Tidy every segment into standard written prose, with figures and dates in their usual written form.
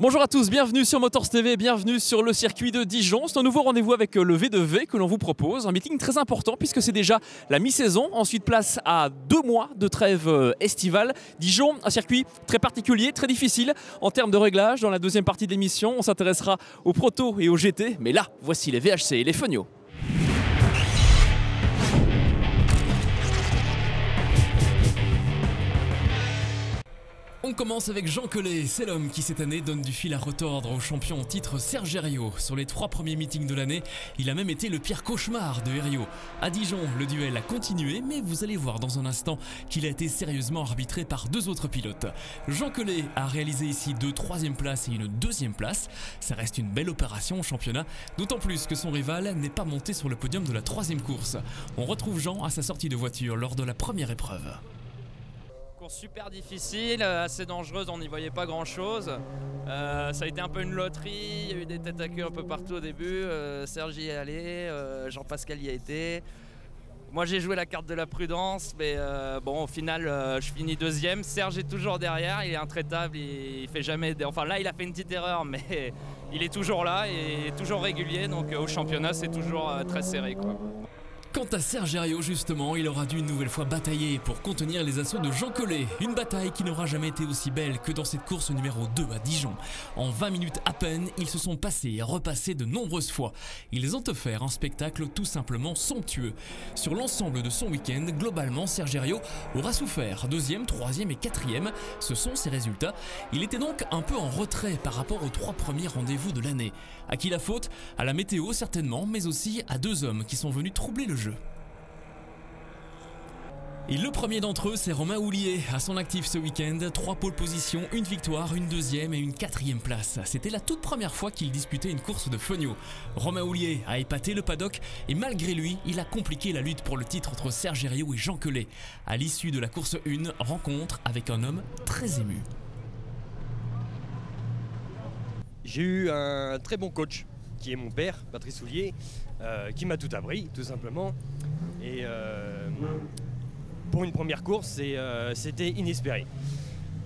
Bonjour à tous, bienvenue sur Motors TV, bienvenue sur le circuit de Dijon. C'est un nouveau rendez-vous avec le V2V que l'on vous propose. Un meeting très important puisque c'est déjà la mi-saison. Ensuite, place à 2 mois de trêve estivale. Dijon, un circuit très particulier, très difficile en termes de réglage. Dans la deuxième partie de l'émission, on s'intéressera aux proto et aux GT. Mais là, voici les VHC et les Fenio. On commence avec Jean Collet, c'est l'homme qui cette année donne du fil à retordre au champion en titre Serge Herriot. Sur les 3 premiers meetings de l'année, il a même été le pire cauchemar de Herriot. À Dijon, le duel a continué, mais vous allez voir dans un instant qu'il a été sérieusement arbitré par 2 autres pilotes. Jean Collet a réalisé ici 2 troisièmes places et une 2e place. Ça reste une belle opération au championnat, d'autant plus que son rival n'est pas monté sur le podium de la 3e course. On retrouve Jean à sa sortie de voiture lors de la première épreuve. Super difficile, assez dangereuse, on n'y voyait pas grand chose. Ça a été un peu une loterie, il y a eu des têtes à queue un peu partout au début. Serge y est allé, Jean-Pascal y a été. Moi j'ai joué la carte de la prudence, mais bon au final je finis 2e. Serge est toujours derrière, il est intraitable, il fait jamais. Enfin là il a fait une petite erreur, mais il est toujours là et toujours régulier, donc au championnat c'est toujours très serré, quoi. Quant à Serge Herriot justement, il aura dû une nouvelle fois batailler pour contenir les assauts de Jean Collet. Une bataille qui n'aura jamais été aussi belle que dans cette course numéro 2 à Dijon. En 20 minutes à peine, ils se sont passés et repassés de nombreuses fois. Ils ont offert un spectacle tout simplement somptueux. Sur l'ensemble de son week-end, globalement, Serge Herriot aura souffert. 2e, 3e et 4e, ce sont ses résultats. Il était donc un peu en retrait par rapport aux 3 premiers rendez-vous de l'année. À qui la faute? À la météo certainement, mais aussi à 2 hommes qui sont venus troubler le jeu. Et le premier d'entre eux, c'est Romain Houllier. À son actif ce week-end, 3 pôles positions, une victoire, une 2e et une 4e place. C'était la toute première fois qu'il disputait une course de Fenio. Romain Houllier a épaté le paddock et malgré lui, il a compliqué la lutte pour le titre entre Serge Herriot et Jean Collet. À l'issue de la course 1, rencontre avec un homme très ému. J'ai eu un très bon coach, qui est mon père, Patrice Houllier, qui m'a tout appris, tout simplement. Et pour une première course, c'était inespéré.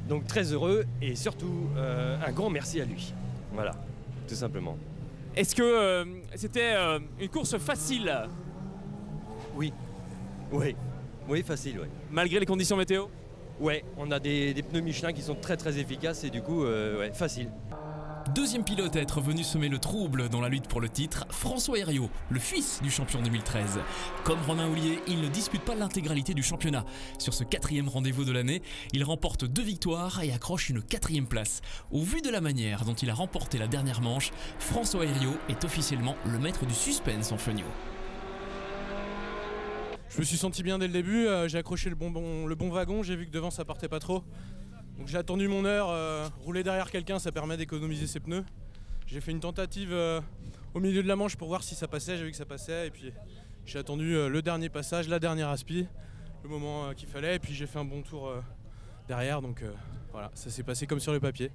Donc très heureux et surtout un grand merci à lui. Voilà, tout simplement. Est-ce que c'était une course facile? Oui, facile, oui. Malgré les conditions météo? Ouais, on a des pneus Michelin qui sont très efficaces et du coup, ouais, facile. 2e pilote à être venu semer le trouble dans la lutte pour le titre, François Herriot, le fils du champion 2013. Comme Romain Houllier, il ne dispute pas l'intégralité du championnat. Sur ce 4e rendez-vous de l'année, il remporte 2 victoires et accroche une 4e place. Au vu de la manière dont il a remporté la dernière manche, François Herriot est officiellement le maître du suspense en Fenio. Je me suis senti bien dès le début, j'ai accroché le bon wagon, j'ai vu que devant ça partait pas trop. Donc j'ai attendu mon heure, rouler derrière quelqu'un ça permet d'économiser ses pneus. J'ai fait une tentative au milieu de la manche pour voir si ça passait, j'ai vu que ça passait et puis j'ai attendu le dernier passage, la dernière aspi, le moment qu'il fallait et puis j'ai fait un bon tour derrière donc voilà, ça s'est passé comme sur le papier.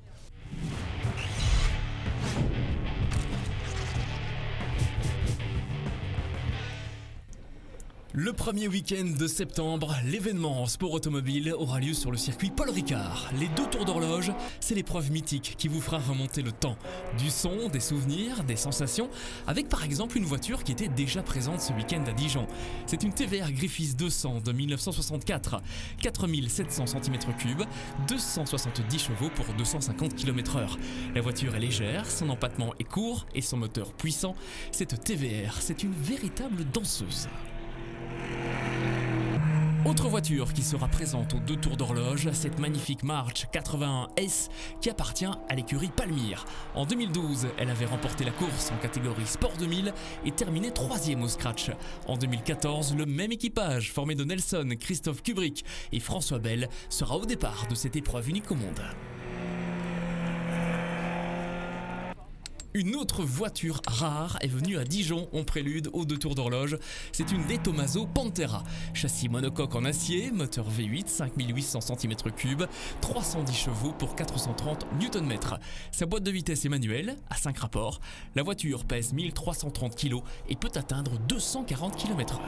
Le premier week-end de septembre, l'événement en sport automobile aura lieu sur le circuit Paul Ricard. Les 2 tours d'horloge, c'est l'épreuve mythique qui vous fera remonter le temps. Du son, des souvenirs, des sensations, avec par exemple une voiture qui était déjà présente ce week-end à Dijon. C'est une TVR Griffiths 200 de 1964, 4700 cm3, 270 chevaux pour 250 km/h. La voiture est légère, son empattement est court et son moteur puissant. Cette TVR, c'est une véritable danseuse. Autre voiture qui sera présente aux 2 tours d'horloge, cette magnifique March 81S qui appartient à l'écurie Palmyre. En 2012, elle avait remporté la course en catégorie Sport 2000 et terminé 3e au scratch. En 2014, le même équipage formé de Nelson, Christophe Kubrick et François Bell sera au départ de cette épreuve unique au monde. Une autre voiture rare est venue à Dijon en prélude aux 2 tours d'horloge. C'est une De Tomaso Pantera. Châssis monocoque en acier, moteur V8, 5800 cm3, 310 chevaux pour 430 Nm. Sa boîte de vitesse est manuelle, à 5 rapports. La voiture pèse 1330 kg et peut atteindre 240 km/h.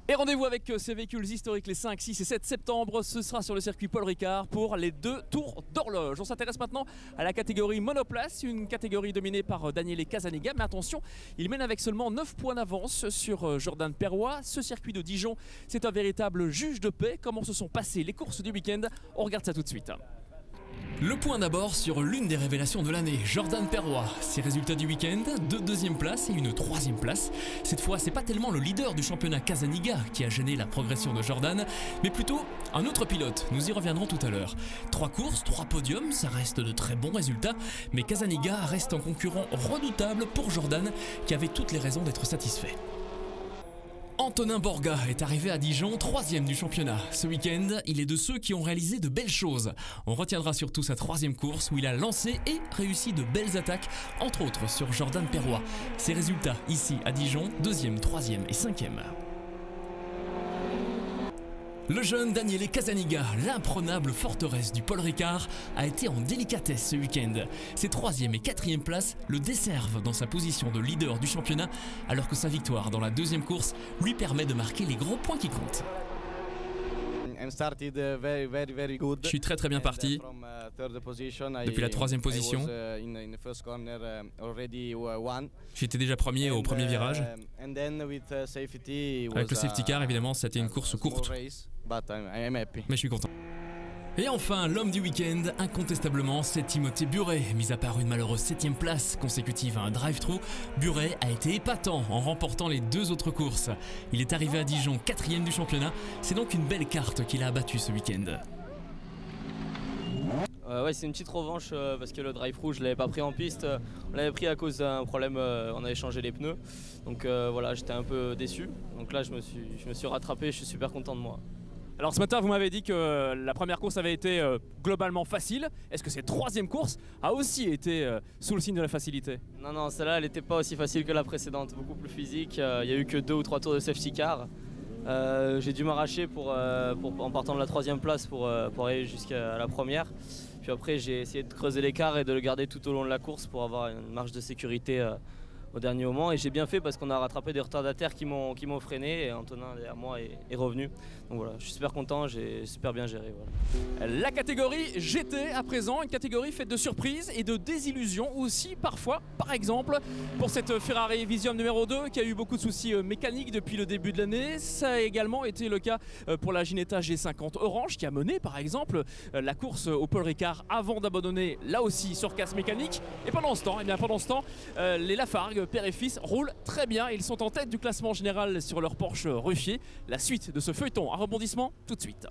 Et rendez-vous avec ces véhicules historiques les 5, 6 et 7 septembre. Ce sera sur le circuit Paul Ricard pour les 2 tours d'horloge. On s'intéresse maintenant à la catégorie monoplace, une catégorie dominée par Daniele Casaniga. Mais attention, il mène avec seulement 9 points d'avance sur Jordan Perrois. Ce circuit de Dijon, c'est un véritable juge de paix. Comment se sont passées les courses du week-end? On regarde ça tout de suite. Le point d'abord sur l'une des révélations de l'année, Jordan Perrois. Ses résultats du week-end, 2 deuxièmes places et une 3e place. Cette fois, c'est pas tellement le leader du championnat Casaniga qui a gêné la progression de Jordan, mais plutôt un autre pilote. Nous y reviendrons tout à l'heure. 3 courses, 3 podiums, ça reste de très bons résultats, mais Casaniga reste un concurrent redoutable pour Jordan qui avait toutes les raisons d'être satisfait. Antonin Borga est arrivé à Dijon 3e du championnat. Ce week-end, il est de ceux qui ont réalisé de belles choses. On retiendra surtout sa 3e course où il a lancé et réussi de belles attaques, entre autres sur Jordan Perrois. Ses résultats ici à Dijon, 2e, 3e et 5e. Le jeune Daniele Casaniga, l'imprenable forteresse du Paul Ricard, a été en délicatesse ce week-end. Ses 3e et 4e places le desservent dans sa position de leader du championnat, alors que sa victoire dans la 2e course lui permet de marquer les gros points qui comptent. Je suis très bien parti. Depuis la 3e position, j'étais déjà premier au premier virage. Avec le safety car, évidemment, c'était une course courte. Mais je suis content. Et enfin, l'homme du week-end, incontestablement, c'est Timothée Buret. Mis à part une malheureuse 7e place consécutive à un drive-thru, Buret a été épatant en remportant les 2 autres courses. Il est arrivé à Dijon 4e du championnat. C'est donc une belle carte qu'il a abattue ce week-end. Ouais, c'est une petite revanche parce que le drive-thru, je ne l'avais pas pris en piste. On l'avait pris à cause d'un problème, on avait changé les pneus. Donc voilà, j'étais un peu déçu. Donc là, je me suis rattrapé, je suis super content de moi. Alors ce matin, vous m'avez dit que la première course avait été globalement facile. Est-ce que cette 3e course a aussi été sous le signe de la facilité? Non, celle-là, elle n'était pas aussi facile que la précédente, beaucoup plus physique. Il n'y a eu que 2 ou 3 tours de safety car. J'ai dû m'arracher en partant de la 3e place pour aller jusqu'à la première. Puis après, j'ai essayé de creuser l'écart et de le garder tout au long de la course pour avoir une marge de sécurité au dernier moment. Et j'ai bien fait parce qu'on a rattrapé des retardataires qui m'ont freiné et Antonin derrière moi est revenu. Donc voilà, je suis super content, j'ai super bien géré. Voilà. La catégorie GT à présent, une catégorie faite de surprises et de désillusions aussi parfois. Par exemple, pour cette Ferrari Visium numéro 2 qui a eu beaucoup de soucis mécaniques depuis le début de l'année. Ça a également été le cas pour la Ginetta G50 Orange qui a mené par exemple la course au Paul Ricard avant d'abandonner là aussi sur casse mécanique. Et pendant ce temps, les Lafargue, père et fils, roulent très bien. Ils sont en tête du classement général sur leur Porsche Ruffier. La suite de ce feuilleton à rebondissement tout de suite.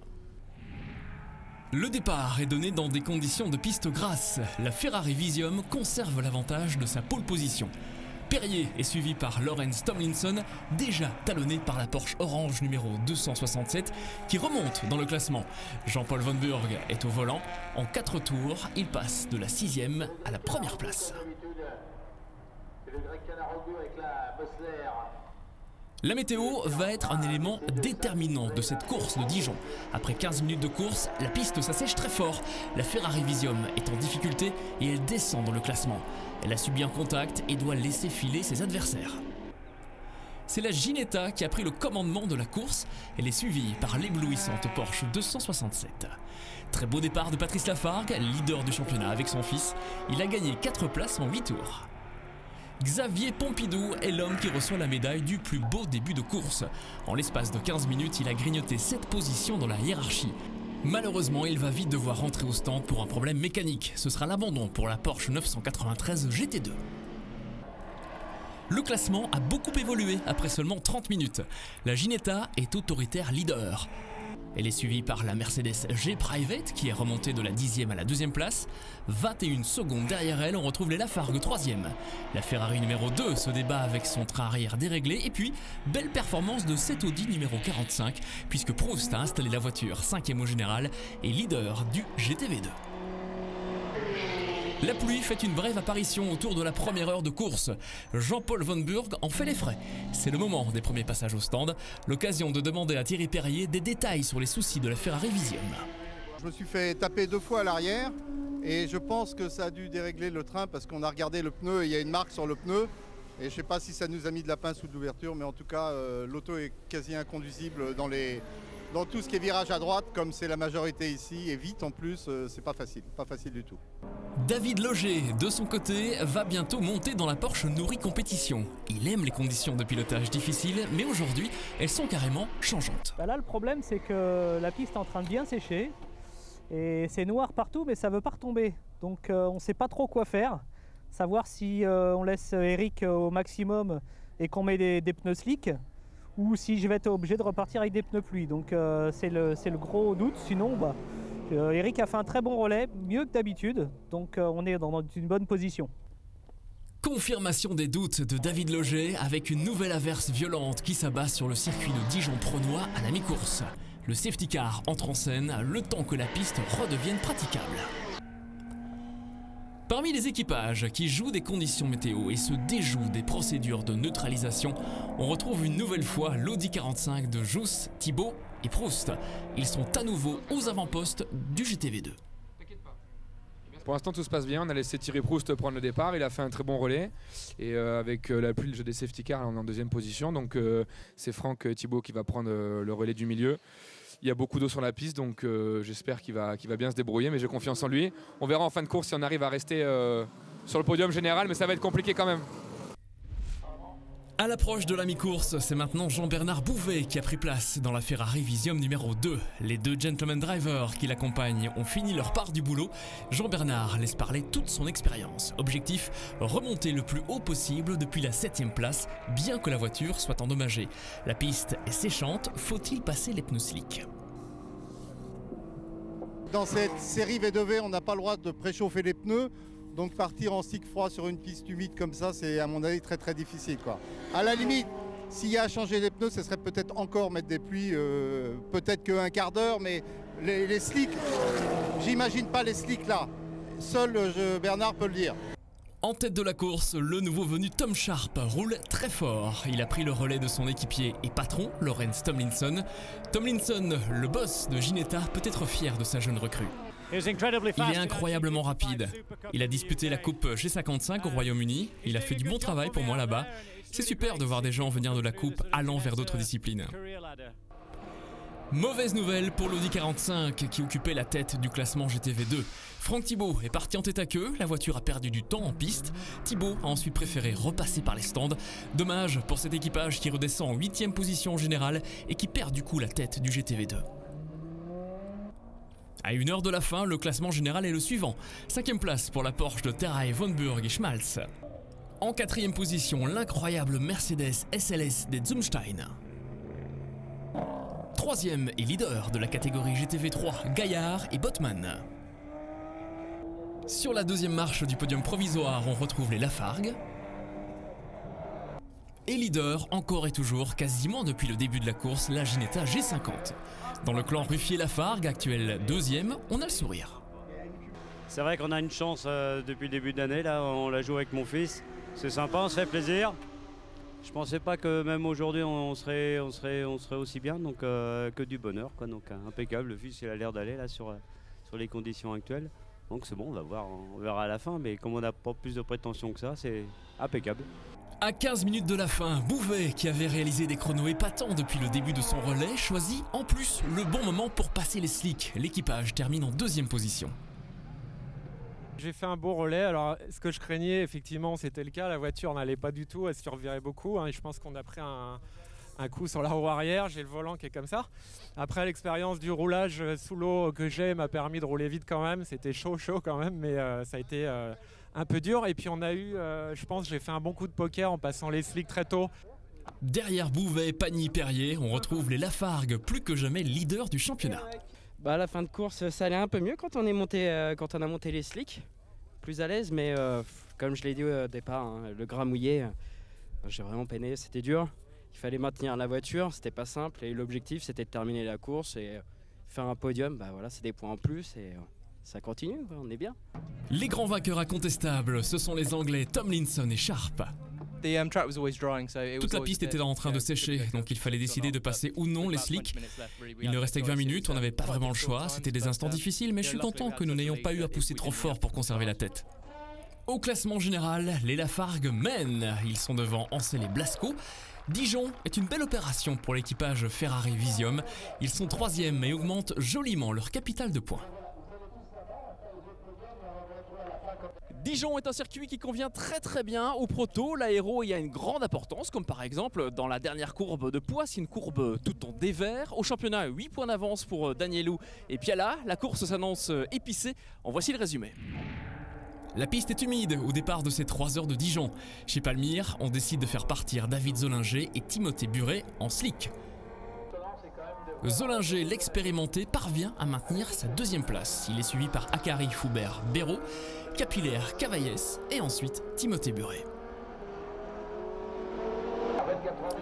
Le départ est donné dans des conditions de piste grasses. La Ferrari Visium conserve l'avantage de sa pole position. Perrier est suivi par Lawrence Tomlinson, déjà talonné par la Porsche Orange numéro 267 qui remonte dans le classement. Jean-Paul Von Burg est au volant. En 4 tours, il passe de la 6e à la 1re place. La météo va être un élément déterminant de cette course de Dijon. Après 15 minutes de course, la piste s'assèche très fort. La Ferrari Visium est en difficulté et elle descend dans le classement. Elle a subi un contact et doit laisser filer ses adversaires. C'est la Ginetta qui a pris le commandement de la course. Elle est suivie par l'éblouissante Porsche 267. Très beau départ de Patrice Lafargue, leader du championnat avec son fils. Il a gagné 4 places en 8 tours. Xavier Pompidou est l'homme qui reçoit la médaille du plus beau début de course. En l'espace de 15 minutes, il a grignoté 7 positions dans la hiérarchie. Malheureusement, il va vite devoir rentrer au stand pour un problème mécanique. Ce sera l'abandon pour la Porsche 993 GT2. Le classement a beaucoup évolué après seulement 30 minutes. La Ginetta est autoritaire leader. Elle est suivie par la Mercedes G-Private qui est remontée de la 10e à la 2e place. 21 secondes derrière elle, on retrouve les Lafargue 3e. La Ferrari numéro 2 se débat avec son train arrière déréglé. Et puis, belle performance de cette Audi numéro 45 puisque Proust a installé la voiture 5e au général et leader du GTV2. La pluie fait une brève apparition autour de la première heure de course. Jean-Paul Von Burg en fait les frais. C'est le moment des premiers passages au stand, l'occasion de demander à Thierry Perrier des détails sur les soucis de la Ferrari Visium. Je me suis fait taper 2 fois à l'arrière et je pense que ça a dû dérégler le train parce qu'on a regardé le pneu et il y a une marque sur le pneu. Et je ne sais pas si ça nous a mis de la pince ou de l'ouverture, mais en tout cas, l'auto est quasi inconduisible dans tout ce qui est virage à droite, comme c'est la majorité ici, et vite en plus, c'est pas facile du tout. David Loger, de son côté, va bientôt monter dans la Porsche Nouri Compétition. Il aime les conditions de pilotage difficiles, mais aujourd'hui, elles sont carrément changeantes. Là, le problème, c'est que la piste est en train de bien sécher, et c'est noir partout, mais ça ne veut pas retomber. Donc on ne sait pas trop quoi faire. Savoir si on laisse Eric au maximum et qu'on met des pneus slick, ou si je vais être obligé de repartir avec des pneus pluie. Donc c'est le gros doute. Sinon, Eric a fait un très bon relais, mieux que d'habitude. Donc on est dans une bonne position. Confirmation des doutes de David Loger avec une nouvelle averse violente qui s'abat sur le circuit de Dijon-Prenois à la mi-course. Le safety car entre en scène le temps que la piste redevienne praticable. Parmi les équipages qui jouent des conditions météo et se déjouent des procédures de neutralisation, on retrouve une nouvelle fois l'Audi 45 de Jousse, Thibaut et Proust. Ils sont à nouveau aux avant-postes du GTV2. Pour l'instant tout se passe bien, on a laissé Thierry Proust prendre le départ, il a fait un très bon relais et avec l'appui du jeu des safety cars on est en deuxième position, donc c'est Franck Thibaut qui va prendre le relais du milieu. Il y a beaucoup d'eau sur la piste, donc j'espère qu'il va bien se débrouiller, mais j'ai confiance en lui. On verra en fin de course si on arrive à rester sur le podium général, mais ça va être compliqué quand même. À l'approche de la mi-course, c'est maintenant Jean-Bernard Bouvet qui a pris place dans la Ferrari Visium numéro 2. Les deux gentleman drivers qui l'accompagnent ont fini leur part du boulot. Jean-Bernard laisse parler toute son expérience. Objectif, remonter le plus haut possible depuis la 7e place, bien que la voiture soit endommagée. La piste est séchante, faut-il passer les pneus slick? Dans cette série V2V, on n'a pas le droit de préchauffer les pneus. Donc partir en slick froid sur une piste humide comme ça, c'est à mon avis très difficile, quoi. À la limite, s'il y a à changer les pneus, ce serait peut-être encore mettre des pluies, peut-être qu'un quart d'heure, mais les slicks, j'imagine pas les slicks là. Seul Bernard peut le dire. En tête de la course, le nouveau venu Tom Sharp roule très fort. Il a pris le relais de son équipier et patron, Lawrence Tomlinson. Tomlinson, le boss de Ginetta, peut être fier de sa jeune recrue. Il est incroyablement rapide. Il a disputé la coupe G55 au Royaume-Uni. Il a fait du bon travail pour moi là-bas. C'est super de voir des gens venir de la coupe allant vers d'autres disciplines. Mauvaise nouvelle pour l'Audi 45 qui occupait la tête du classement GTV2. Franck Thibaut est parti en tête à queue, la voiture a perdu du temps en piste. Thibaut a ensuite préféré repasser par les stands. Dommage pour cet équipage qui redescend en 8e position générale et qui perd du coup la tête du GTV2. À 1 heure de la fin, le classement général est le suivant. 5e place pour la Porsche de Terray, Von Burg et Schmalz. En 4e position, l'incroyable Mercedes SLS des Zumstein. 3e et leader de la catégorie GTV3, Gaillard et Botman. Sur la 2e marche du podium provisoire, on retrouve les Lafargue. Et leader, encore et toujours, quasiment depuis le début de la course, la Ginetta G50. Dans le clan Ruffier-Lafargue, actuel 2e, on a le sourire. C'est vrai qu'on a une chance depuis le début de l'année, là, on la joue avec mon fils. C'est sympa, on se fait plaisir. Je pensais pas que même aujourd'hui on serait aussi bien, donc que du bonheur, quoi. Donc impeccable, le fils il a l'air d'aller là sur les conditions actuelles. Donc c'est bon, on va voir, on verra à la fin, mais comme on n'a pas plus de prétention que ça, c'est impeccable. À 15 minutes de la fin, Bouvet, qui avait réalisé des chronos épatants depuis le début de son relais, choisit en plus le bon moment pour passer les slicks. L'équipage termine en 2e position. J'ai fait un beau relais, alors ce que je craignais effectivement c'était le cas, la voiture n'allait pas du tout, elle survirait beaucoup, hein, et je pense qu'on a pris un coup sur la roue arrière, j'ai le volant qui est comme ça. Après l'expérience du roulage sous l'eau que j'ai m'a permis de rouler vite quand même, c'était chaud quand même, mais ça a été un peu dur. Et puis on a eu, je pense j'ai fait un bon coup de poker en passant les slicks très tôt. Derrière Bouvet, Pagny, Perrier, on retrouve les Lafargue, plus que jamais leader du championnat. À la fin de course, ça allait un peu mieux quand on a monté les slicks. Plus à l'aise, mais comme je l'ai dit au départ, hein, le gras mouillé, j'ai vraiment peiné, c'était dur. Il fallait maintenir la voiture, c'était pas simple, et l'objectif c'était de terminer la course et faire un podium. Voilà, c'est des points en plus et ça continue, on est bien. Les grands vainqueurs incontestables, ce sont les Anglais Tomlinson et Sharp. Toute la piste était en train de sécher, donc il fallait décider de passer ou non les slicks. Il ne restait que 20 minutes, on n'avait pas vraiment le choix, c'était des instants difficiles, mais je suis content que nous n'ayons pas eu à pousser trop fort pour conserver la tête. Au classement général, les Lafargue mènent. Ils sont devant Ancel et Blasco. Dijon est une belle opération pour l'équipage Ferrari Visium. Ils sont 3e et augmentent joliment leur capital de points. Dijon est un circuit qui convient très bien au proto. L'aéro y a une grande importance, comme par exemple dans la dernière courbe de Poisse, une courbe tout en dévers. Au championnat, 8 points d'avance pour Danielou et Piala. La course s'annonce épicée. En voici le résumé. La piste est humide au départ de ces 3 heures de Dijon. Chez Palmyre, on décide de faire partir David Zollinger et Timothée Buret en slick. Zollinger, l'expérimenté, parvient à maintenir sa 2e place. Il est suivi par Akari, Foubert, Béraud, Capillaire, Cavaillès et ensuite Timothée Buret.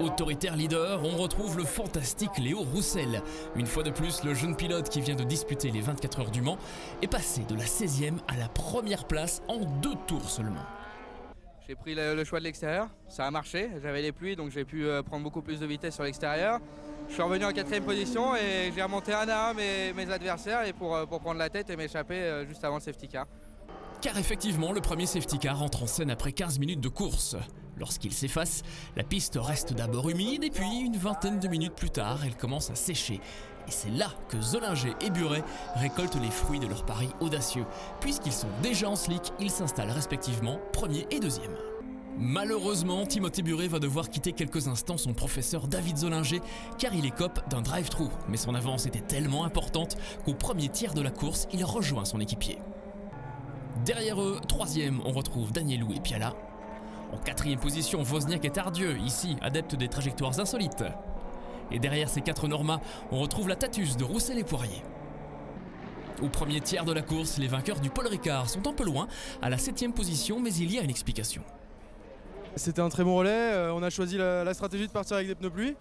Autoritaire leader, on retrouve le fantastique Léo Roussel. Une fois de plus, le jeune pilote qui vient de disputer les 24 heures du Mans est passé de la 16e à la 1re place en 2 tours seulement. J'ai pris le choix de l'extérieur, ça a marché, j'avais les pluies donc j'ai pu prendre beaucoup plus de vitesse sur l'extérieur. Je suis revenu en 4e position et j'ai remonté un à un mes adversaires et pour prendre la tête et m'échapper juste avant le safety car. Car effectivement, le premier safety car entre en scène après 15 minutes de course. Lorsqu'il s'efface, la piste reste d'abord humide et puis une vingtaine de minutes plus tard, elle commence à sécher. Et c'est là que Zollinger et Buret récoltent les fruits de leur pari audacieux. Puisqu'ils sont déjà en slick, ils s'installent respectivement 1er et 2e. Malheureusement, Timothée Buret va devoir quitter quelques instants son professeur David Zollinger car il écope d'un drive-thru. Mais son avance était tellement importante qu'au premier tiers de la course, il rejoint son équipier. Derrière eux, 3e, on retrouve Danielou et Piala. En 4e position, Wozniak et Tardieu, ici adepte des trajectoires insolites. Et derrière ces 4 Normas, on retrouve la Tatus de Roussel et Poirier. Au premier tiers de la course, les vainqueurs du Paul Ricard sont un peu loin, à la 7e position, mais il y a une explication. C'était un très bon relais, on a choisi la stratégie de partir avec des pneus pluie.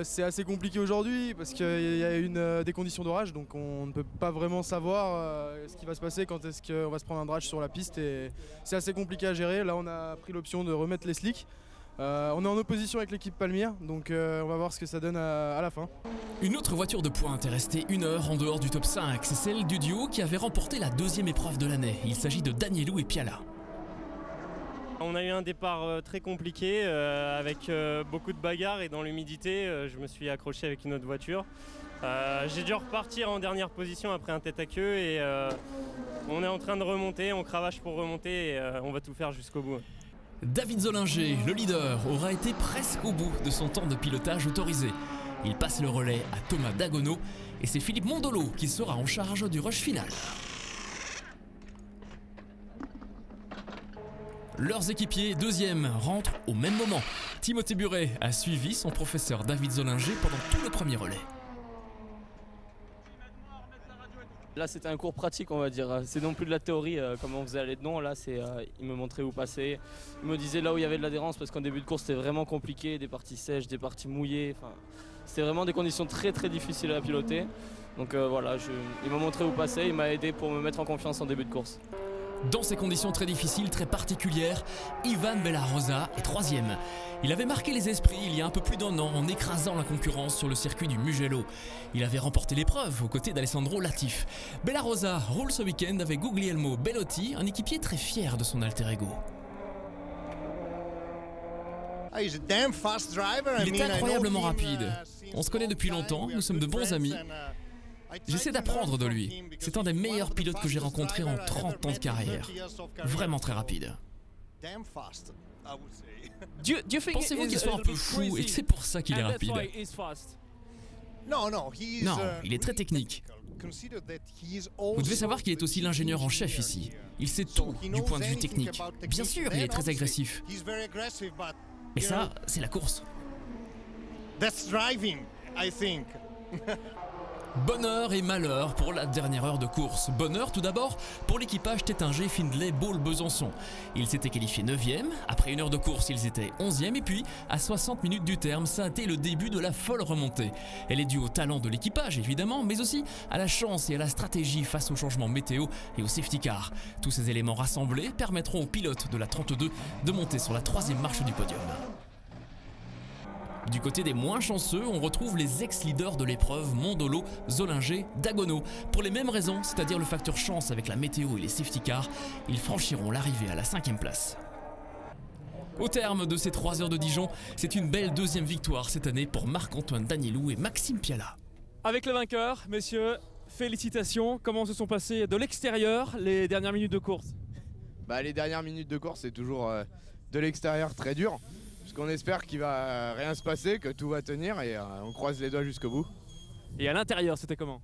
C'est assez compliqué aujourd'hui parce qu'il y a des conditions d'orage, donc on ne peut pas vraiment savoir ce qui va se passer, quand est-ce qu'on va se prendre un drag sur la piste, et c'est assez compliqué à gérer. Là on a pris l'option de remettre les slicks. On est en opposition avec l'équipe Palmyre, donc on va voir ce que ça donne à la fin. Une autre voiture de pointe est restée 1 heure en dehors du top 5, c'est celle du duo qui avait remporté la 2e épreuve de l'année. Il s'agit de Danielou et Piala. On a eu un départ très compliqué avec beaucoup de bagarres et dans l'humidité, je me suis accroché avec une autre voiture. J'ai dû repartir en dernière position après un tête à queue et on est en train de remonter, on cravache pour remonter et on va tout faire jusqu'au bout. David Zollinger, le leader, aura été presque au bout de son temps de pilotage autorisé. Il passe le relais à Thomas Dagono et c'est Philippe Mondolo qui sera en charge du rush final. Leurs équipiers, 2e, rentrent au même moment. Timothée Buret a suivi son professeur David Zollinger pendant tout le premier relais. Là c'était un cours pratique, on va dire. C'est non plus de la théorie comme on faisait à l'aide-non. Là il me montrait où passer. Il me disait là où il y avait de l'adhérence parce qu'en début de course c'était vraiment compliqué, des parties sèches, des parties mouillées. C'était vraiment des conditions très difficiles à piloter. Donc voilà, il m'a montré où passer, il m'a aidé pour me mettre en confiance en début de course. Dans ces conditions très difficiles, très particulières, Ivan Bellarosa est 3e. Il avait marqué les esprits il y a un peu plus d'1 an en écrasant la concurrence sur le circuit du Mugello. Il avait remporté l'épreuve aux côtés d'Alessandro Latifi. Bellarosa roule ce week-end avec Guglielmo Bellotti, un équipier très fier de son alter ego. Il est incroyablement rapide. On se connaît depuis longtemps, nous sommes de bons amis. J'essaie d'apprendre de lui. C'est un des meilleurs pilotes que j'ai rencontré en 30 ans de carrière. Vraiment très rapide. Pensez-vous qu'il soit un peu fou et c'est pour ça qu'il est rapide? Non, il est très technique. Vous devez savoir qu'il est aussi l'ingénieur en chef ici. Il sait tout du point de vue technique. Bien sûr, il est très agressif. Mais ça, c'est la course. Bonheur et malheur pour la dernière heure de course. Bonheur tout d'abord pour l'équipage Tétinger Findlay Ball Besançon. Ils s'étaient qualifiés 9e, après 1 heure de course ils étaient 11e et puis à 60 minutes du terme ça a été le début de la folle remontée. Elle est due au talent de l'équipage évidemment, mais aussi à la chance et à la stratégie face au changement météo et au safety car. Tous ces éléments rassemblés permettront aux pilotes de la 32 de monter sur la 3e marche du podium. Du côté des moins chanceux, on retrouve les ex-leaders de l'épreuve, Mondolo, Zollinger, Dagono. Pour les mêmes raisons, c'est-à-dire le facteur chance avec la météo et les safety cars, ils franchiront l'arrivée à la 5e place. Au terme de ces 3 heures de Dijon, c'est une belle 2e victoire cette année pour Marc-Antoine Danielou et Maxime Piala. Avec le vainqueur, messieurs, félicitations. Comment se sont passées de l'extérieur les dernières minutes de course? Les dernières minutes de course, c'est toujours de l'extérieur très dur. Parce qu'on espère qu'il va rien se passer, que tout va tenir et on croise les doigts jusqu'au bout. Et à l'intérieur, c'était comment?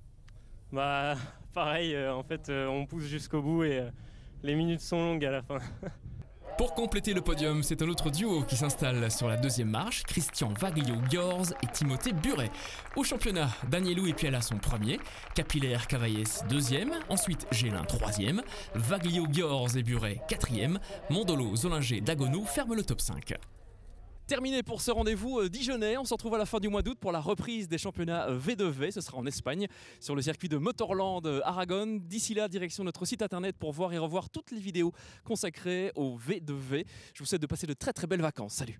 Pareil, en fait, on pousse jusqu'au bout et les minutes sont longues à la fin. Pour compléter le podium, c'est un autre duo qui s'installe sur la 2e marche, Christian Vaglio-Giorz et Timothée Buret. Au championnat, Danielou et Piala sont premiers, Capillaire Cavaillès 2e, ensuite Gélin 3e, Vaglio-Giorz et Buret 4e, Mondolo, Zollinger, Dagono ferment le top 5. Terminé pour ce rendez-vous dijonnais. On se retrouve à la fin du mois d'août pour la reprise des championnats V2V. Ce sera en Espagne, sur le circuit de Motorland Aragon. D'ici là, direction notre site internet pour voir et revoir toutes les vidéos consacrées au V2V. Je vous souhaite de passer de très très belles vacances. Salut!